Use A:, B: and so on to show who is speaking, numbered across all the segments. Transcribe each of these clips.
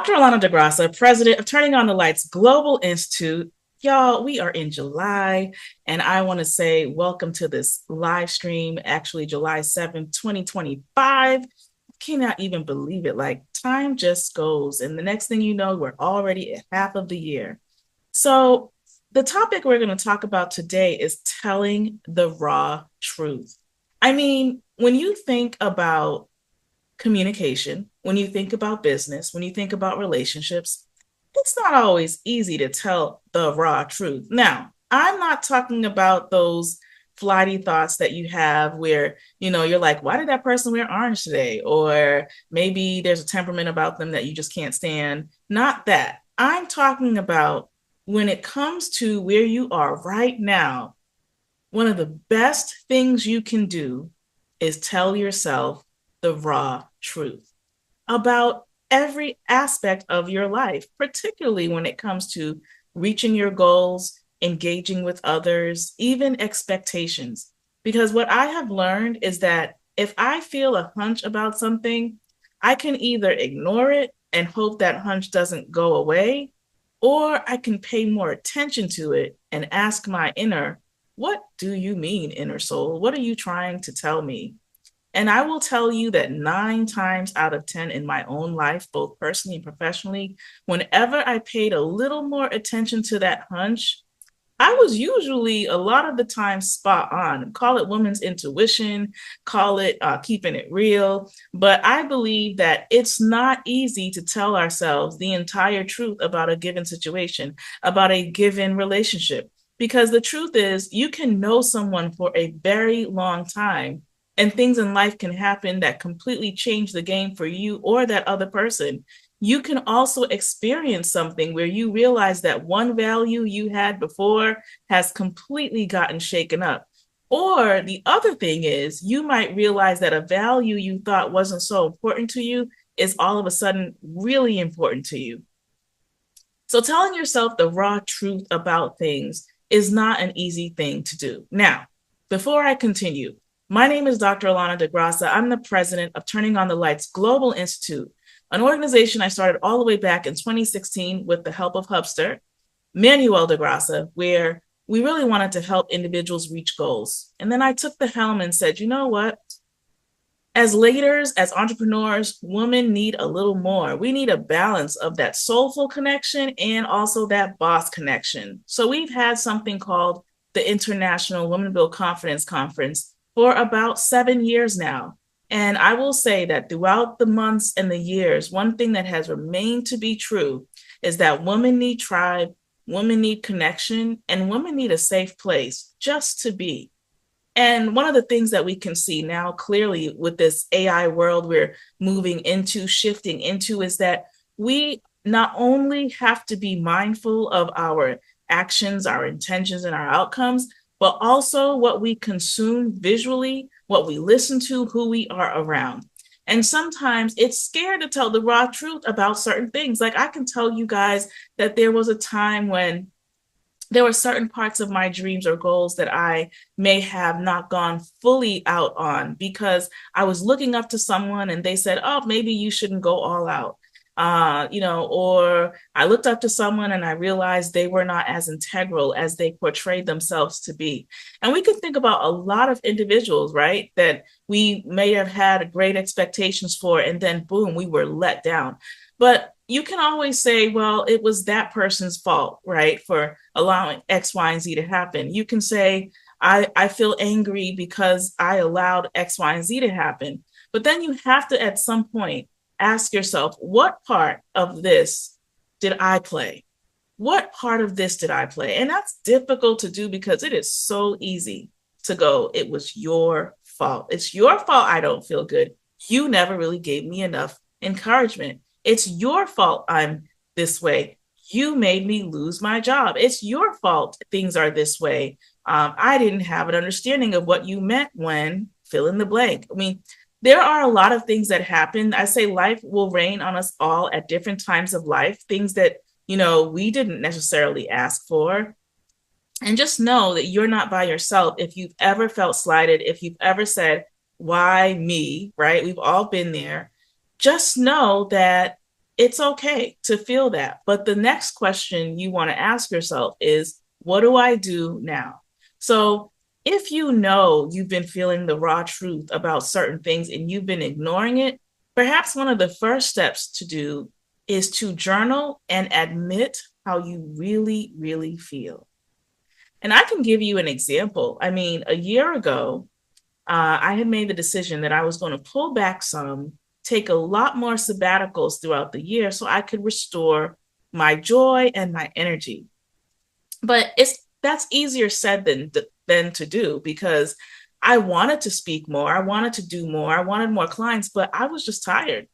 A: Dr. Alana DeGrassa, president of Turning on the Lights Global Institute. Y'all, we are in July, and I want to say welcome to this live stream, actually July 7th, 2025. Cannot even believe it. Like, time just goes, and the next thing you know, we're already at half of the year. So, the topic we're going to talk about today is telling the raw truth. I mean, when you think about communication, when you think about business, when you think about relationships, it's not always easy to tell the raw truth. Now, I'm not talking about those flighty thoughts that you have where, you're like, why did that person wear orange today? Or maybe there's a temperament about them that you just can't stand. Not that. I'm talking about when it comes to where you are right now, one of the best things you can do is tell yourself the raw truth about every aspect of your life, particularly when it comes to reaching your goals, engaging with others, even expectations. Because what I have learned is that if I feel a hunch about something, I can either ignore it and hope that hunch doesn't go away, or I can pay more attention to it and ask my inner, what do you mean, inner soul? What are you trying to tell me? And I will tell you that 9 times out of 10 in my own life, both personally and professionally, whenever I paid a little more attention to that hunch, I was usually a lot of the time spot on. Call it woman's intuition, call it keeping it real. But I believe that it's not easy to tell ourselves the entire truth about a given situation, about a given relationship. Because the truth is, you can know someone for a very long time, and things in life can happen that completely change the game for you or that other person. You can also experience something where you realize that one value you had before has completely gotten shaken up. Or the other thing is, you might realize that a value you thought wasn't so important to you is all of a sudden really important to you. So telling yourself the raw truth about things is not an easy thing to do. Now, before I continue, my name is Dr. Alana DeGrassa. I'm the president of Turning on the Lights Global Institute, an organization I started all the way back in 2016 with the help of Hubster, Manuel DeGrassa, where we really wanted to help individuals reach goals. And then I took the helm and said, you know what? As leaders, as entrepreneurs, women need a little more. We need a balance of that soulful connection and also that boss connection. So we've had something called the International Women Build Confidence Conference for about 7 years now. And I will say that throughout the months and the years, one thing that has remained to be true is that women need tribe, women need connection, and women need a safe place just to be. And one of the things that we can see now clearly with this AI world we're moving into, shifting into, is that we not only have to be mindful of our actions, our intentions, and our outcomes, but also what we consume visually, what we listen to, who we are around. And sometimes it's scared to tell the raw truth about certain things. Like, I can tell you guys that there was a time when there were certain parts of my dreams or goals that I may have not gone fully out on because I was looking up to someone and they said, oh, maybe you shouldn't go all out. Or I looked up to someone and I realized they were not as integral as they portrayed themselves to be. And we could think about a lot of individuals, right, that we may have had great expectations for, and then boom, we were let down. But you can always say, well, it was that person's fault, right, for allowing X, Y, and Z to happen. You can say, I feel angry because I allowed X, Y, and Z to happen. But then you have to, at some point, ask yourself, what part of this did I play? What part of this did I play? And that's difficult to do because it is so easy to go, it was your fault. It's your fault I don't feel good. You never really gave me enough encouragement. It's your fault I'm this way. You made me lose my job. It's your fault things are this way. I didn't have an understanding of what you meant when fill in the blank. I mean, there are a lot of things that happen. I say life will rain on us all at different times of life, things that, we didn't necessarily ask for. And just know that you're not by yourself. If you've ever felt slighted, if you've ever said, why me, right? We've all been there. Just know that It's okay to feel that. But the next question you want to ask yourself is, what do I do now? So if you know you've been feeling the raw truth about certain things and you've been ignoring it, perhaps one of the first steps to do is to journal and admit how you really, really feel. And I can give you an example. I mean, a year ago, I had made the decision that I was going to pull back some, take a lot more sabbaticals throughout the year so I could restore my joy and my energy. But that's easier said than to do, because I wanted to speak more, I wanted to do more, I wanted more clients, but I was just tired.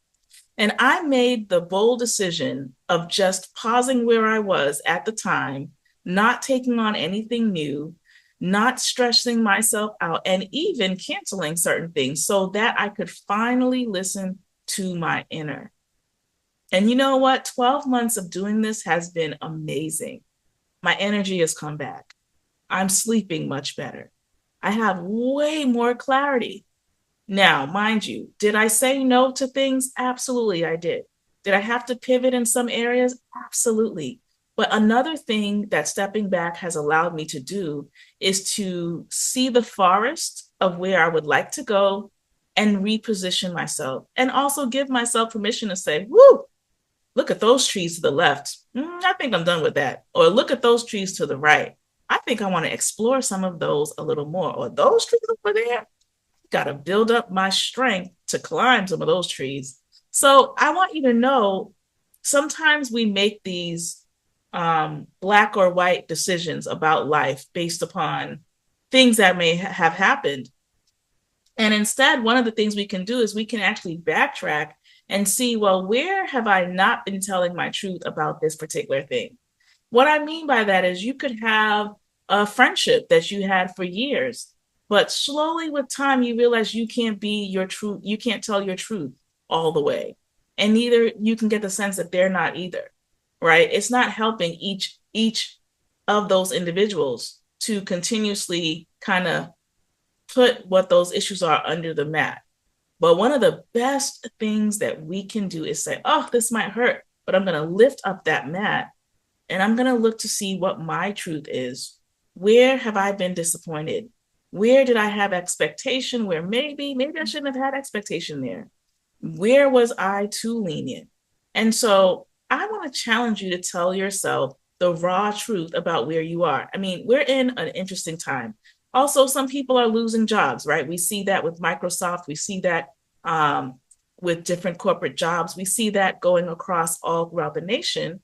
A: And I made the bold decision of just pausing where I was at the time, not taking on anything new, not stressing myself out, and even canceling certain things so that I could finally listen to my inner. And you know what? 12 months of doing this has been amazing. My energy has come back. I'm sleeping much better. I have way more clarity. Now, mind you, did I say no to things? Absolutely, I did. Did I have to pivot in some areas? Absolutely. But another thing that stepping back has allowed me to do is to see the forest of where I would like to go and reposition myself, and also give myself permission to say, whoo, look at those trees to the left. I think I'm done with that. Or look at those trees to the right. I think I want to explore some of those a little more. Or those trees over there, got to build up my strength to climb some of those trees. So I want you to know, sometimes we make these black or white decisions about life based upon things that may have happened. And instead, one of the things we can do is we can actually backtrack and see, well, where have I not been telling my truth about this particular thing? What I mean by that is you could have a friendship that you had for years, but slowly with time, you realize you can't be your truth. You can't tell your truth all the way. And neither you can get the sense that they're not either, right? It's not helping each of those individuals to continuously kind of put what those issues are under the mat. But one of the best things that we can do is say, oh, this might hurt, but I'm going to lift up that mat and I'm going to look to see what my truth is. Where have I been disappointed? Where did I have expectation where maybe I shouldn't have had expectation there? Where was I too lenient? And so I want to challenge you to tell yourself the raw truth about where you are. I mean, we're in an interesting time. Also, some people are losing jobs, right? We see that with Microsoft. We see that with different corporate jobs. We see that going across all throughout the nation.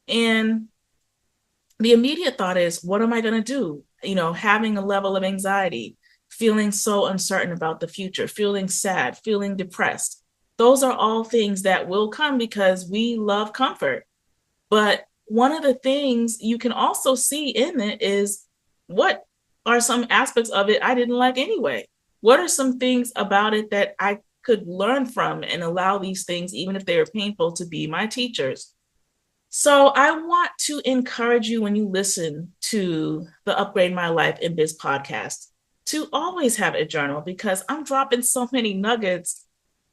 A: And the immediate thought is, what am I going to do? You know, having a level of anxiety, feeling so uncertain about the future, feeling sad, feeling depressed. Those are all things that will come because we love comfort. But one of the things you can also see in it is, what are some aspects of it I didn't like anyway? What are some things about it that I could learn from and allow these things, even if they are painful, to be my teachers? So I want to encourage you, when you listen to the Upgrade My Life in Biz podcast, to always have a journal, because I'm dropping so many nuggets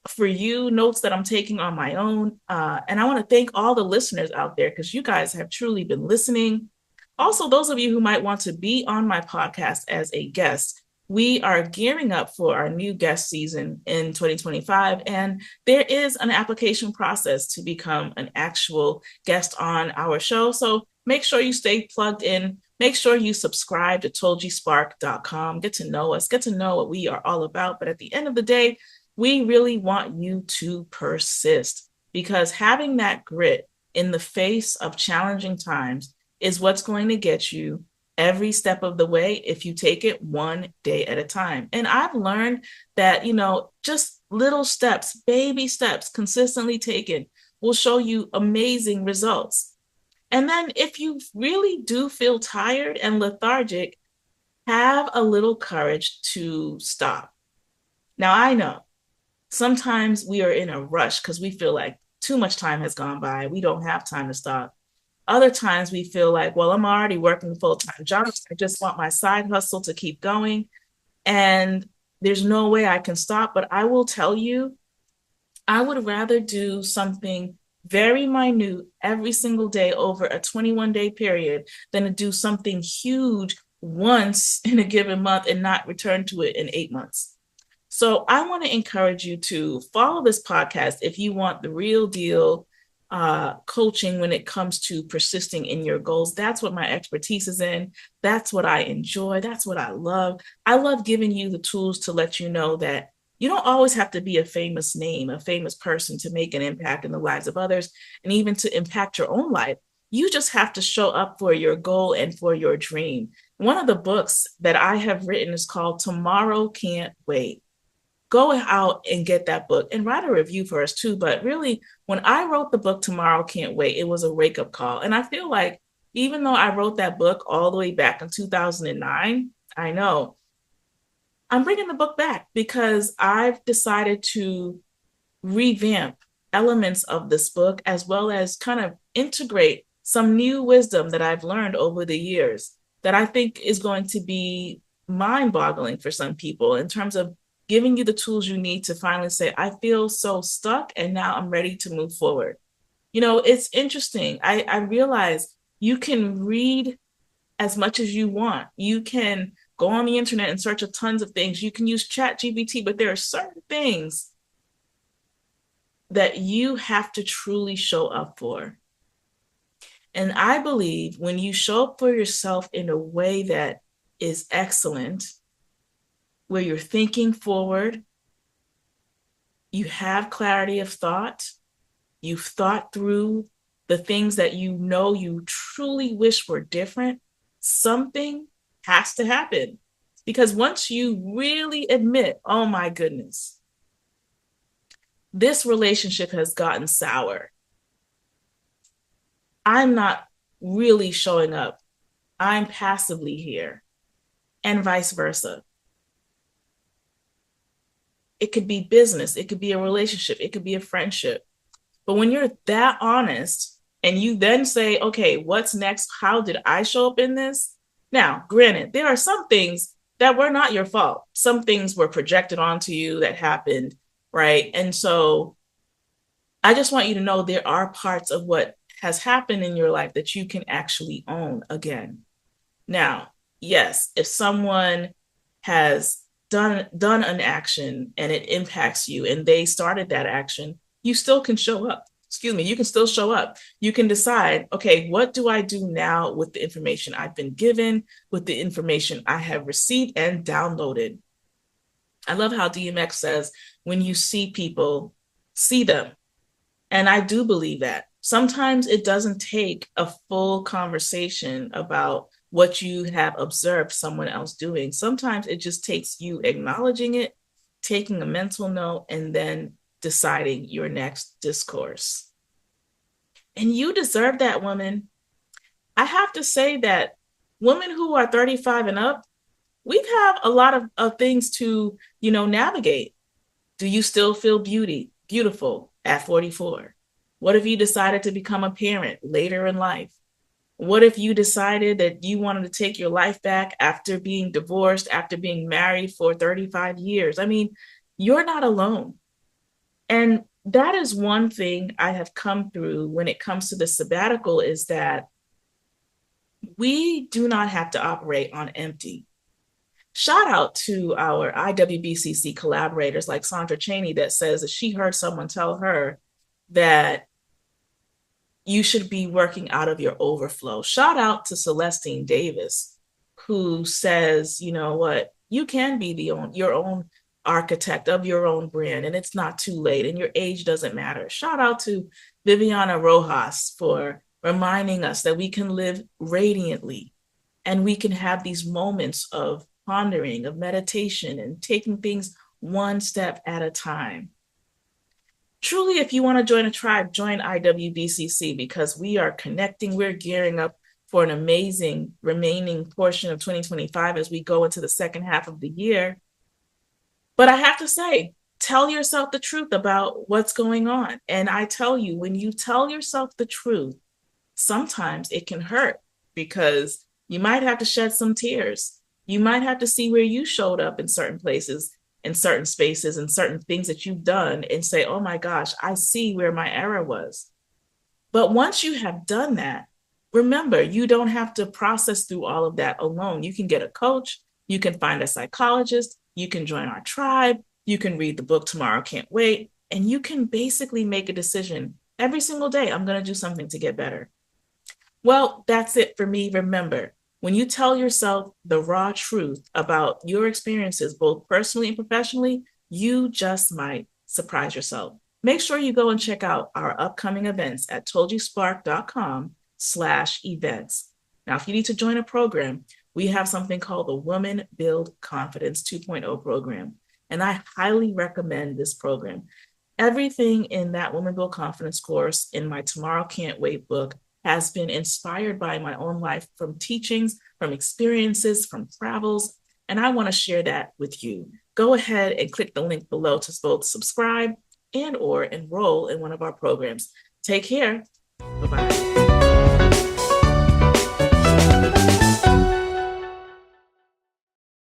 A: for you, notes that I'm taking on my own. And I want to thank all the listeners out there, because you guys have truly been listening. Also, those of you who might want to be on my podcast as a guest, we are gearing up for our new guest season in 2025. And there is an application process to become an actual guest on our show. So make sure you stay plugged in. Make sure you subscribe to tolgspark.com. Get to know us, get to know what we are all about. But at the end of the day, we really want you to persist, because having that grit in the face of challenging times is what's going to get you every step of the way if you take it one day at a time. And I've learned that, you know, just little steps, baby steps, consistently taken will show you amazing results. And then if you really do feel tired and lethargic, have a little courage to stop. Now, I know sometimes we are in a rush because we feel like too much time has gone by. We don't have time to stop. Other times we feel like, well, I'm already working full-time jobs. I just want my side hustle to keep going. And there's no way I can stop. But I will tell you, I would rather do something very minute every single day over a 21-day period than to do something huge once in a given month and not return to it in 8 months. So I want to encourage you to follow this podcast if you want the real deal coaching when it comes to persisting in your goals. That's what my expertise is in. That's what I enjoy. That's what I love. I love giving you the tools to let you know that you don't always have to be a famous name, a famous person to make an impact in the lives of others and even to impact your own life. You just have to show up for your goal and for your dream. One of the books that I have written is called Tomorrow Can't Wait. Go out and get that book and write a review for us too. But really, when I wrote the book Tomorrow Can't Wait, it was a wake up call. And I feel like even though I wrote that book all the way back in 2009, I know I'm bringing the book back because I've decided to revamp elements of this book as well as kind of integrate some new wisdom that I've learned over the years that I think is going to be mind boggling for some people in terms of giving you the tools you need to finally say, I feel so stuck and now I'm ready to move forward. You know, it's interesting. I realize you can read as much as you want. You can go on the internet and search tons of things. You can use ChatGPT, but there are certain things that you have to truly show up for. And I believe when you show up for yourself in a way that is excellent, where you're thinking forward, you have clarity of thought, you've thought through the things that you know you truly wish were different, something has to happen. Because once you really admit, oh my goodness, this relationship has gotten sour, I'm not really showing up, I'm passively here, and vice versa. It could be business, it could be a relationship, it could be a friendship. But when you're that honest and you then say, okay, what's next? How did I show up in this? Now, granted, there are some things that were not your fault. Some things were projected onto you that happened, right? And so I just want you to know there are parts of what has happened in your life that you can actually own again. Now, yes, if someone has done an action and it impacts you and they started that action, you still can show up. You can still show up. You can decide, okay, what do I do now with the information I've been given, with the information I have received and downloaded? I love how DMX says, when you see people, see them. And I do believe that. Sometimes it doesn't take a full conversation about what you have observed someone else doing. Sometimes it just takes you acknowledging it, taking a mental note, and then deciding your next discourse. And you deserve that, woman. I have to say that women who are 35 and up, we have a lot of things to, navigate. Do you still feel beautiful at 44? What if you decided to become a parent later in life? What if you decided that you wanted to take your life back after being divorced, after being married for 35 years? I mean, you're not alone. And that is one thing I have come through when it comes to the sabbatical is that we do not have to operate on empty. Shout out to our IWBCC collaborators like Sandra Cheney that says that she heard someone tell her that you should be working out of your overflow. Shout out to Celestine Davis, who says, you know what, you can be your own architect of your own brand, and it's not too late, and your age doesn't matter. Shout out to Viviana Rojas for reminding us that we can live radiantly, and we can have these moments of pondering, of meditation, and taking things one step at a time. Truly, if you want to join a tribe, join IWBCC because we are connecting. We're gearing up for an amazing remaining portion of 2025 as we go into the second half of the year. But I have to say, tell yourself the truth about what's going on. And I tell you, when you tell yourself the truth, sometimes it can hurt because you might have to shed some tears. You might have to see where you showed up in certain places, in certain spaces, and certain things that you've done and say, oh my gosh, I see where my error was. But once you have done that, remember, you don't have to process through all of that alone. You can get a coach, you can find a psychologist, you can join our tribe, you can read the book Tomorrow Can't Wait, and you can basically make a decision every single day. I'm going to do something to get better. Well, that's it for me. Remember, when you tell yourself the raw truth about your experiences, both personally and professionally, you just might surprise yourself. Make sure you go and check out our upcoming events at toldyouspark.com/events. Now, if you need to join a program, we have something called the Women Build Confidence 2.0 program. And I highly recommend this program. Everything in that Women Build Confidence course in my Tomorrow Can't Wait book has been inspired by my own life, from teachings, from experiences, from travels, and I want to share that with you. Go ahead and click the link below to both subscribe and or enroll in one of our programs. Take care. Bye-bye.